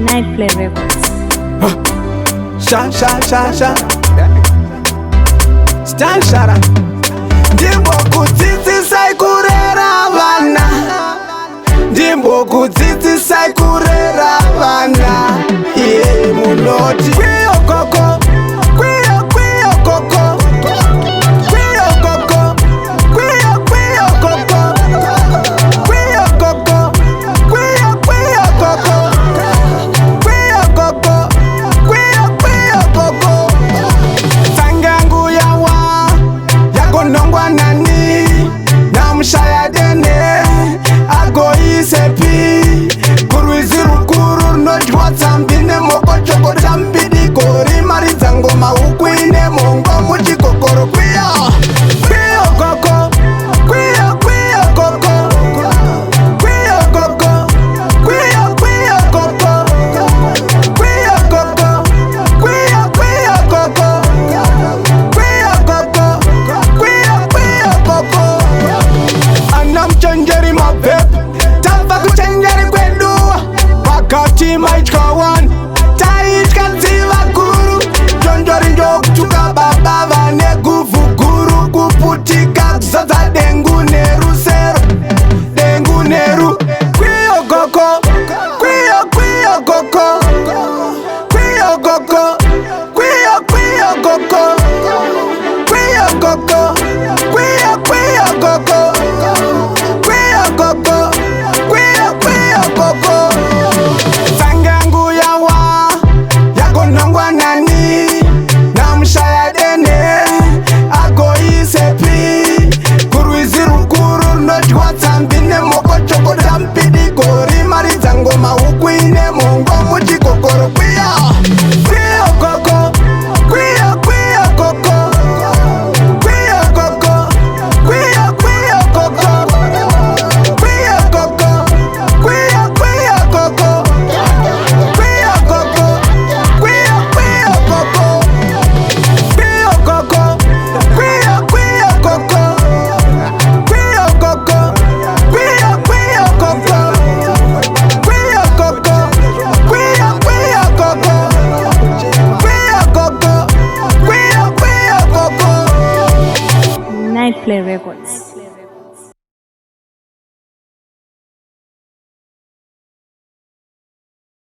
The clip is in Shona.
Nightplay Records. Sha. Stunt shara. Ndimbo kudzidzisa kurera vana. Ndimbo kudzidzisa kurera vana. Iye munoti Kwiyo koko. Kwiyo koko. Kwiyo koko. Kwiyo koko. Kwiyo koko. Kwiyo koko. Kwiyo koko. Kwiyo koko. Sangangu yawa yagonongwa nani namushayadene agoisepi kurwizi rukuru runodywatsa mbine mokochoko tambidi gori maridza ngoma ukwine mongo muchikokoro kwiyo koko. Kwiyo koko. Kwiyo koko. Kwiyo koko. Kwiyo koko. Kwiyo koko. Kwiyo koko. Kwiyo koko. Anamchenjeri mabep tava kuchenjeri kwedu wakati maitkawan taitka dziva guru jonjori njokuchuka baba vane guvu guru kuputika kuzoza dengu neru sero dengu neru Kwiyo koko. Kwiyo koko. Kwiyo koko. Kwiyo koko. Kwiyo koko. Kwiyo koko. Kwiyo koko. Kwiyo koko. Sangangu yawa yagonongwa nani namushayadene agoisepi kurwizi rukuru runodywatsa mbine mokochoko tambidi gori maridza ngoma ukwine mongo muchikokoro kwiyo koko. Kwiyo koko. Kwiyo koko. Kwiyo koko. Kwiyo koko. Kwiyo koko. Kwiyo koko. Kwiyo koko. Kwiyo koko. Kwiyo koko. Kwiyo koko. Kwiyo koko. Kwiyo koko. Kwiyo koko. Kwiyo koko. Kwiyo koko. Nightplay Records.